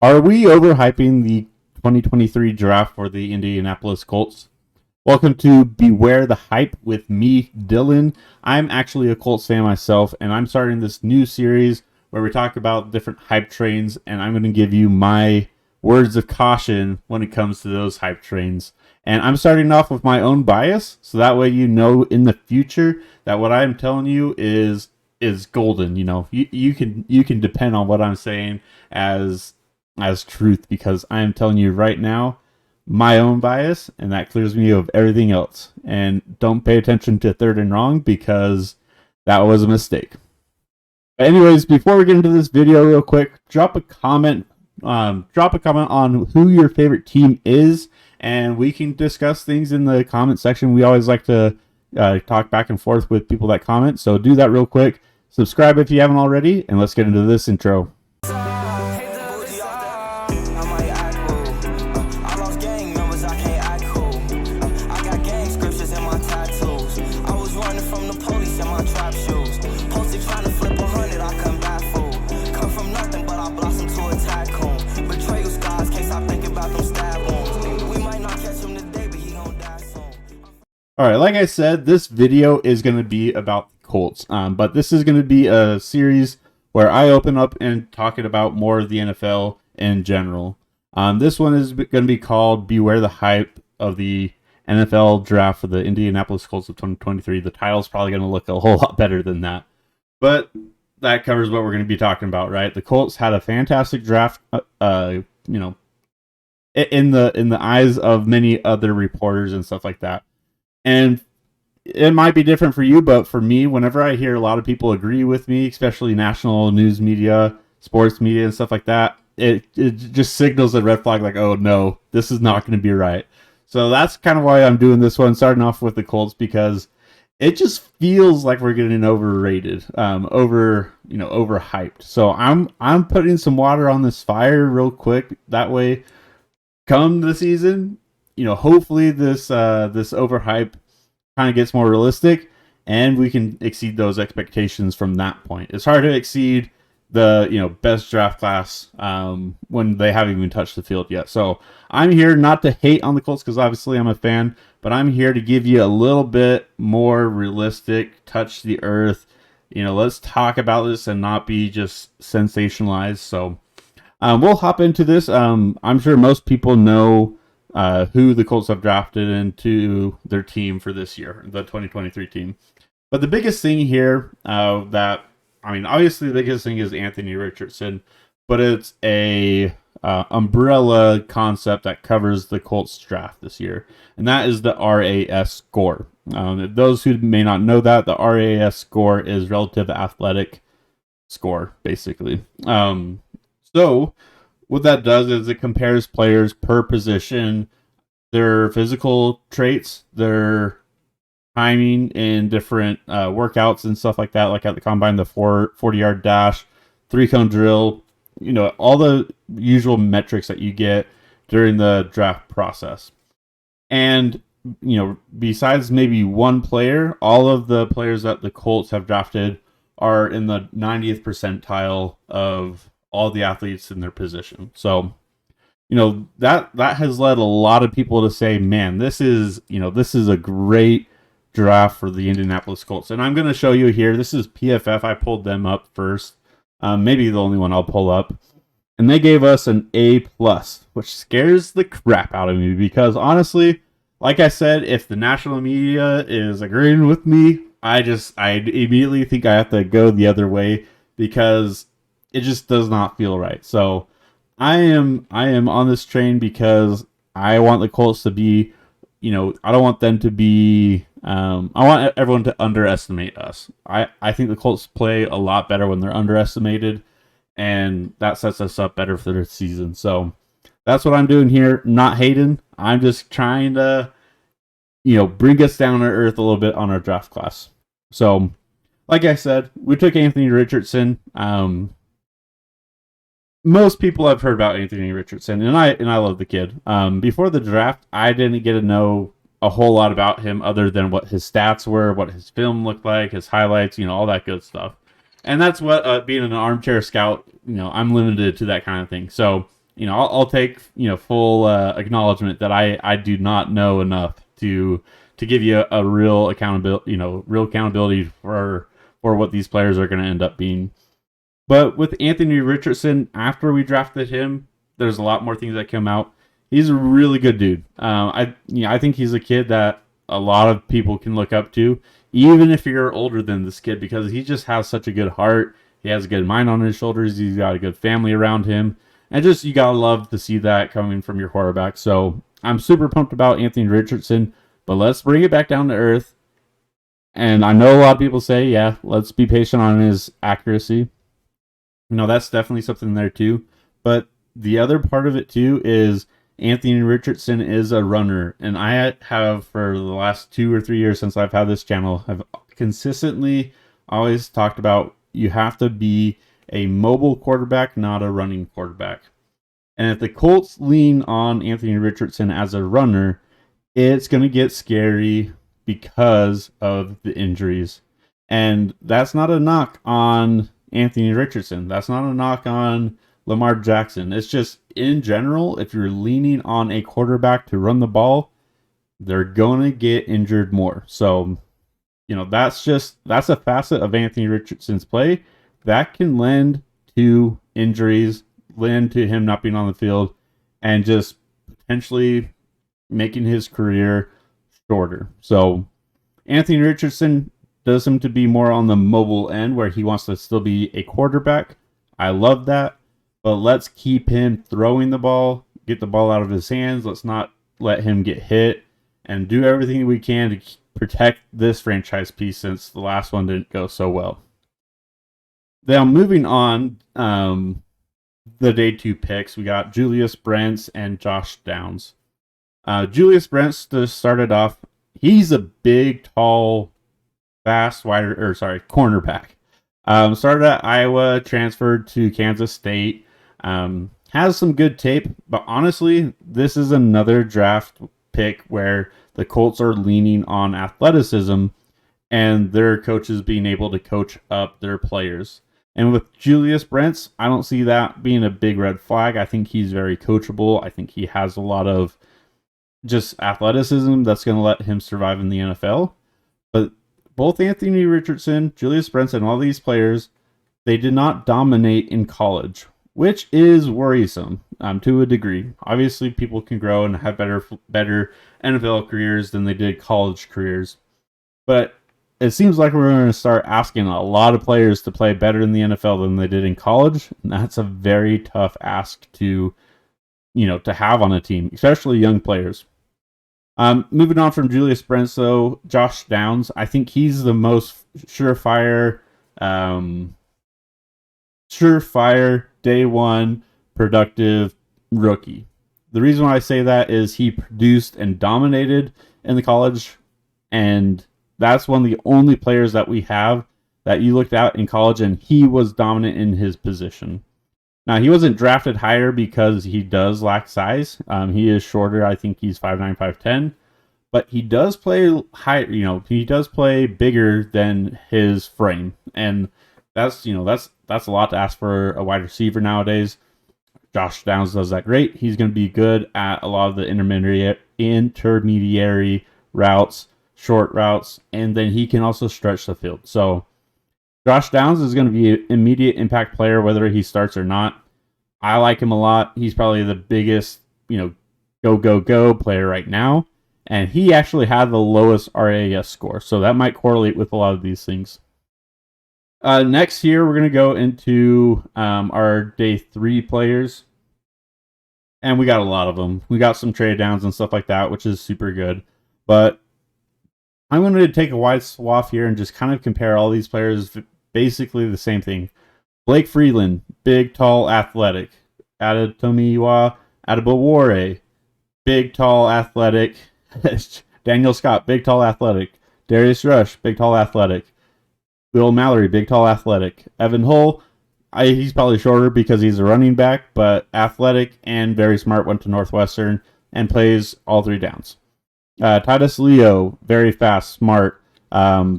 Are we overhyping the 2023 draft for the Indianapolis Colts? Welcome to Beware the Hype with me, Dylan. I'm actually a Colts fan myself, and I'm starting this new series where we talk about different hype trains, and I'm going to give you my words of caution when it comes to those hype trains. And I'm starting off with my own bias, so that way you know in the future that what I'm telling you is golden. You can depend on what I'm saying as truth, because I am telling you right now my own bias, and that clears me of everything else. And don't pay attention to third and wrong, because that was a mistake. But anyways, before we get into this video real quick, drop a comment on who your favorite team is, and we can discuss things in the comment section. We always like to talk back and forth with people that comment, so do that real quick. Subscribe if you haven't already, and let's get into this intro. All right, like I said, this video is going to be about the Colts, but this is going to be a series where I open up and talking about more of the NFL in general. This one is going to be called Beware the Hype of the NFL Draft for the Indianapolis Colts of 2023. The title's probably going to look a whole lot better than that, but that covers what we're going to be talking about, right? The Colts had a fantastic draft, in the eyes of many other reporters and stuff like that. And it might be different for you, but for me, whenever I hear a lot of people agree with me, especially national news media, sports media, and stuff like that, it just signals a red flag, like, oh no, this is not going to be right. So that's kind of why I'm doing this one, starting off with the Colts, because it just feels like we're getting overrated, overhyped. So I'm putting some water on this fire real quick. That way, come the season, hopefully this overhype kind of gets more realistic, and we can exceed those expectations from that point. It's hard to exceed the best draft class when they haven't even touched the field yet. So I'm here not to hate on the Colts, because obviously I'm a fan, but I'm here to give you a little bit more realistic, touch the earth. Let's talk about this and not be just sensationalized. So we'll hop into this. I'm sure most people know who the Colts have drafted into their team for this year, the 2023 team. But the biggest thing here obviously the biggest thing is Anthony Richardson, but it's a umbrella concept that covers the Colts draft this year, and that is the RAS score. Those who may not know that, the RAS score is relative athletic score, basically. So what that does is it compares players per position, their physical traits, their timing in different workouts and stuff like that, like at the combine, the 40-yard dash, 3-cone drill, all the usual metrics that you get during the draft process. And, besides maybe one player, all of the players that the Colts have drafted are in the 90th percentile of all the athletes in their position. So, that has led a lot of people to say, man, this is a great draft for the Indianapolis Colts. And I'm going to show you here. This is PFF. I pulled them up first. Maybe the only one I'll pull up. And they gave us an A+, which scares the crap out of me, because honestly, like I said, if the national media is agreeing with me, I immediately think I have to go the other way, because it just does not feel right. So I am on this train because I want the Colts to be, I don't want them to be, I want everyone to underestimate us. I think the Colts play a lot better when they're underestimated, and that sets us up better for the season. So that's what I'm doing here. Not hating. I'm just trying to, bring us down to earth a little bit on our draft class. So, like I said, we took Anthony Richardson. Most people have heard about Anthony Richardson, and I love the kid. Before the draft, I didn't get to know a whole lot about him other than what his stats were, what his film looked like, his highlights, all that good stuff. And that's what being an armchair scout, I'm limited to that kind of thing. So I'll take full acknowledgement that I do not know enough to give you a real accountability, real accountability for what these players are going to end up being. But with Anthony Richardson, after we drafted him, there's a lot more things that come out. He's a really good dude. I think he's a kid that a lot of people can look up to, even if you're older than this kid, because he just has such a good heart. He has a good mind on his shoulders. He's got a good family around him, and just you gotta love to see that coming from your quarterback. So I'm super pumped about Anthony Richardson. But let's bring it back down to earth. And I know a lot of people say, yeah, let's be patient on his accuracy. That's definitely something there too. But the other part of it too is Anthony Richardson is a runner. And I have, for the last 2 or 3 years since I've had this channel, have consistently always talked about you have to be a mobile quarterback, not a running quarterback. And if the Colts lean on Anthony Richardson as a runner, it's going to get scary because of the injuries. And that's not a knock on Anthony Richardson. That's not a knock on Lamar Jackson. It's just, in general, if you're leaning on a quarterback to run the ball, they're going to get injured more. So, that's a facet of Anthony Richardson's play that can lend to injuries, lend to him not being on the field, and just potentially making his career shorter. So Anthony Richardson does seem to be more on the mobile end where he wants to still be a quarterback. I love that. But let's keep him throwing the ball, get the ball out of his hands. Let's not let him get hit, and do everything we can to protect this franchise piece since the last one didn't go so well. Now, moving on, the day 2 picks, we got Julius Brents and Josh Downs. Julius Brents started off. He's a big, tall, fast cornerback. Started at Iowa, transferred to Kansas State. Has some good tape, but honestly, this is another draft pick where the Colts are leaning on athleticism and their coaches being able to coach up their players. And with Julius Brents, I don't see that being a big red flag. I think he's very coachable. I think he has a lot of just athleticism that's going to let him survive in the NFL. But both Anthony Richardson, Julius Brents, and all these players, they did not dominate in college, which is worrisome to a degree. Obviously, people can grow and have better NFL careers than they did college careers. But it seems like we're going to start asking a lot of players to play better in the NFL than they did in college. And that's a very tough ask to have on a team, especially young players. Moving on from Julius Brents, though, Josh Downs, I think he's the most surefire day 1 productive rookie. The reason why I say that is he produced and dominated in the college, and that's one of the only players that we have that you looked at in college, and he was dominant in his position. Now, he wasn't drafted higher because he does lack size. He is shorter. I think he's 5'9", 5'10", but he does play high. He does play bigger than his frame, and that's a lot to ask for a wide receiver nowadays. Josh Downs does that great. He's going to be good at a lot of the intermediary routes, short routes, and then he can also stretch the field. So Josh Downs is going to be an immediate impact player, whether he starts or not. I like him a lot. He's probably the biggest, go player right now. And he actually had the lowest RAS score. So that might correlate with a lot of these things. Next here, we're going to go into our day 3 players. And we got a lot of them. We got some trade downs and stuff like that, which is super good. But I'm going to take a wide swath here and just kind of compare all these players. Basically the same thing. Blake Freeland, big, tall, athletic. Adetomiwa Adebawore, big, tall, athletic. Daniel Scott, big, tall, athletic. Darius Rush, big, tall, athletic. Will Mallory, big, tall, athletic. Evan Hull, he's probably shorter because he's a running back, but athletic and very smart, went to Northwestern and plays all 3 downs. Titus Leo, very fast, smart,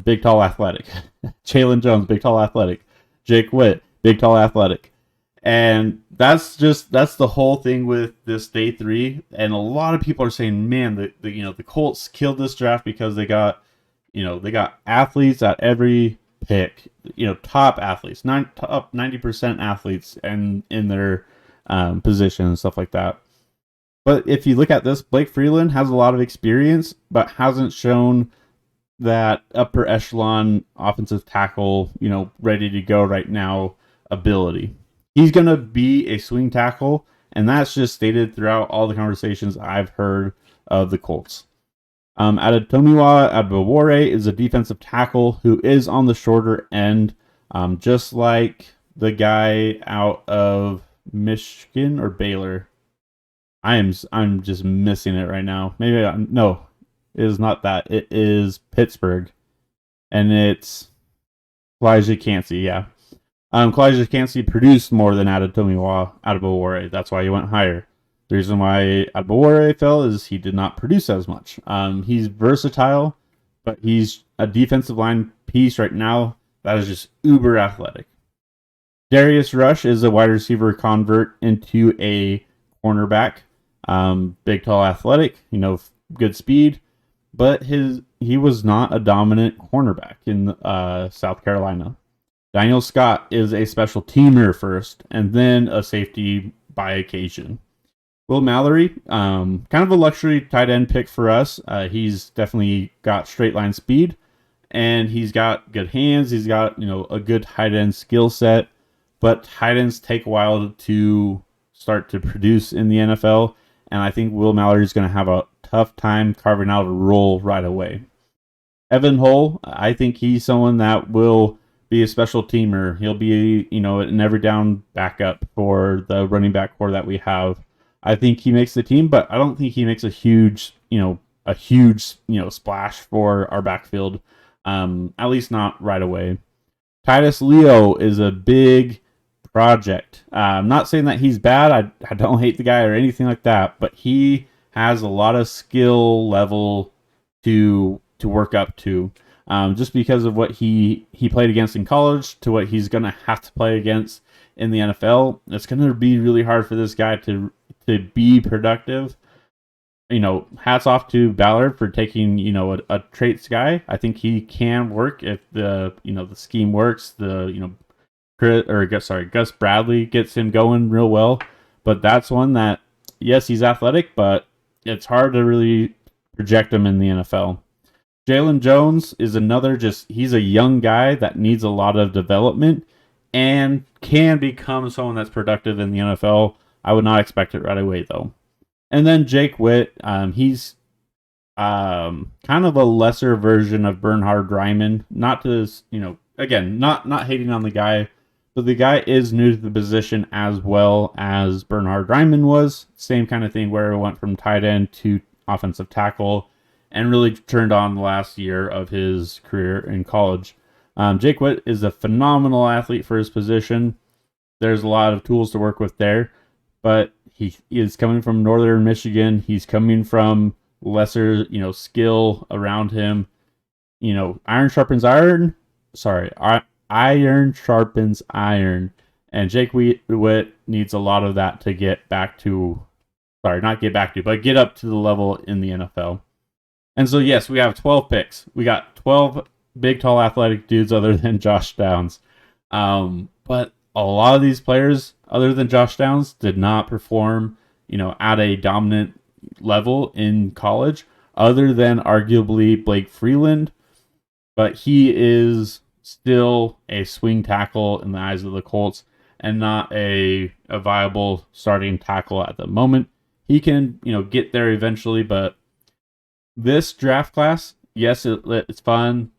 big, tall, athletic. Jalen Jones, big, tall, athletic. Jake Witt, big, tall, athletic. And that's the whole thing with this day 3. And a lot of people are saying, man, the Colts killed this draft because they got athletes at every pick, top athletes, top 90% athletes, and in their position and stuff like that. But if you look at this, Blake Freeland has a lot of experience, but hasn't shown that upper echelon offensive tackle, ready to go right now ability. He's going to be a swing tackle, and that's just stated throughout all the conversations I've heard of the Colts. Adetomiwa Adebawore is a defensive tackle who is on the shorter end, just like the guy out of Michigan or Baylor. I'm just missing it right now. Maybe no, it is not that. It is Pittsburgh, and it's Elijah Cansey. Yeah, Elijah Cansey produced more than Adetomiwa Adebawore. That's why he went higher. The reason why Adebawore fell is he did not produce as much. He's versatile, but he's a defensive line piece right now that is just uber athletic. Darius Rush is a wide receiver convert into a cornerback. Big, tall, athletic, good speed, but he was not a dominant cornerback in South Carolina. Daniel Scott is a special teamer first, and then a safety by occasion. Will Mallory, kind of a luxury tight end pick for us. He's definitely got straight line speed, and he's got good hands. He's got a good tight end skill set, but tight ends take a while to start to produce in the NFL, and I think Will Mallory is going to have a tough time carving out a role right away. Evan Hull, I think he's someone that will be a special teamer. He'll be, an every down backup for the running back core that we have. I think he makes the team, but I don't think he makes a huge splash for our backfield. At least not right away. Titus Leo is a big project. I'm not saying that he's bad. I don't hate the guy or anything like that, but he has a lot of skill level to work up to. Just because of what he played against in college to what he's going to have to play against in the NFL, it's going to be really hard for this guy to be productive. Hats off to Ballard for taking, a traits guy. I think he can work if the scheme works. Gus Bradley gets him going real well. But that's one that, yes, he's athletic, but it's hard to really project him in the NFL. Jalen Jones is another he's a young guy that needs a lot of development and can become someone that's productive in the NFL. I would not expect it right away, though. And then Jake Witt, he's kind of a lesser version of Bernhard Raimann. Not to, again, not hating on the guy, but the guy is new to the position as well as Bernhard Raimann was. Same kind of thing where it went from tight end to offensive tackle and really turned on the last year of his career in college. Jake Witt is a phenomenal athlete for his position. There's a lot of tools to work with there, but he is coming from Northern Michigan. He's coming from lesser, skill around him. Iron sharpens iron. Iron sharpens iron. And Jake Witt needs a lot of that to get up to the level in the NFL. And so, yes, we have 12 picks. We got 12 big, tall, athletic dudes other than Josh Downs. But a lot of these players, other than Josh Downs, did not perform, at a dominant level in college, other than arguably Blake Freeland. But he is still a swing tackle in the eyes of the Colts and not a viable starting tackle at the moment. He can, get there eventually, but this draft class, yes, it's fun.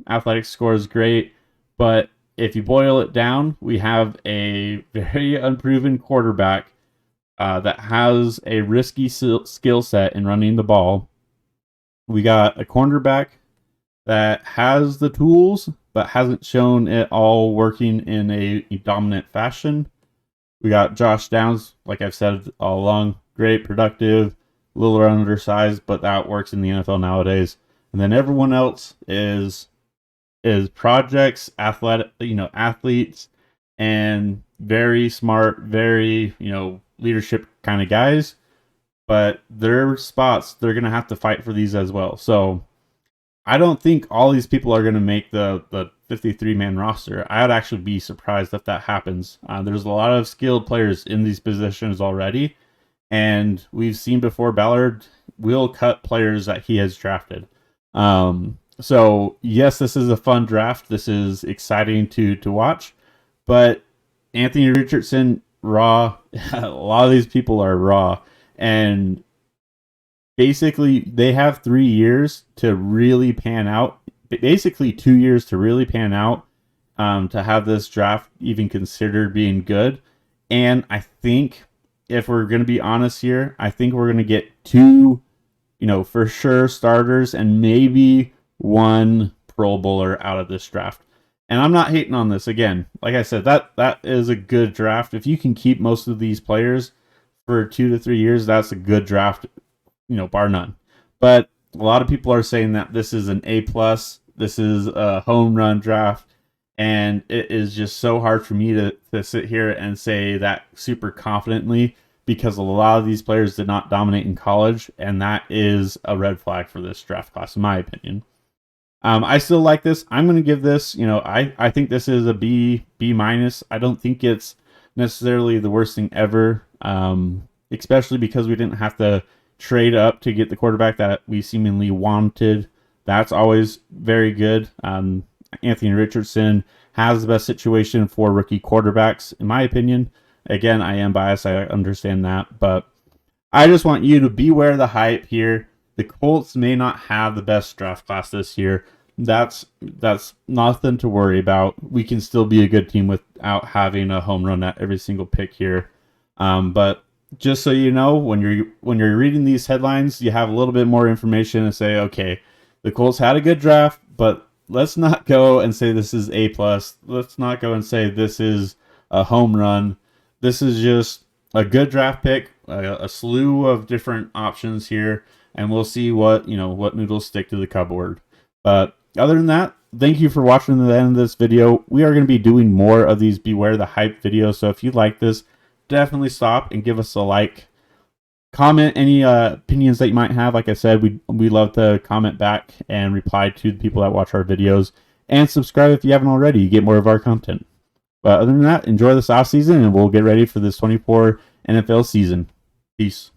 Athletic score is great, but if you boil it down, we have a very unproven quarterback that has a risky skill set in running the ball. We got a cornerback that has the tools, but hasn't shown it all working in a dominant fashion. We got Josh Downs, like I've said all along, great, productive, a little undersized, but that works in the NFL nowadays. And then everyone else is projects, athletes, and very smart, very, leadership kind of guys, but their spots, they're going to have to fight for these as well. So I don't think all these people are going to make the 53-man roster. I would actually be surprised if that happens. There's a lot of skilled players in these positions already, and we've seen before Ballard will cut players that he has drafted. So yes, this is a fun draft. This is exciting to watch, but Anthony Richardson, raw. A lot of these people are raw, and basically they have 3 years to really pan out. Basically 2 years to really pan out, to have this draft even considered being good. And I think, if we're going to be honest here, I think we're going to get 2, for sure starters and maybe 1 Pro Bowler out of this draft. And I'm not hating on this. Again, like I said, that is a good draft. If you can keep most of these players for 2 to 3 years, that's a good draft, bar none. But a lot of people are saying that this is an A+. This is a home run draft. And it is just so hard for me to sit here and say that super confidently, because a lot of these players did not dominate in college, and that is a red flag for this draft class, in my opinion. I still like this. I'm going to give this, I think this is a B minus. I don't think it's necessarily the worst thing ever, especially because we didn't have to trade up to get the quarterback that we seemingly wanted. That's always very good. Anthony Richardson has the best situation for rookie quarterbacks, in my opinion. Again, I am biased. I understand that. But I just want you to beware the hype here. The Colts may not have the best draft class this year. That's nothing to worry about. We can still be a good team without having a home run at every single pick here. But just so you know, when you're reading these headlines, you have a little bit more information and say, okay, the Colts had a good draft, but let's not go and say this is A+. Let's not go and say this is a home run. This is just a good draft pick, a slew of different options here, and we'll see what noodles stick to the cupboard. But other than that, thank you for watching to the end of this video. We are going to be doing more of these Beware the Hype videos, so if you like this, definitely stop and give us a like. Comment any opinions that you might have. Like I said, we love to comment back and reply to the people that watch our videos. And subscribe if you haven't already. You get more of our content. But other than that, enjoy this off season, and we'll get ready for this 24 NFL season. Peace.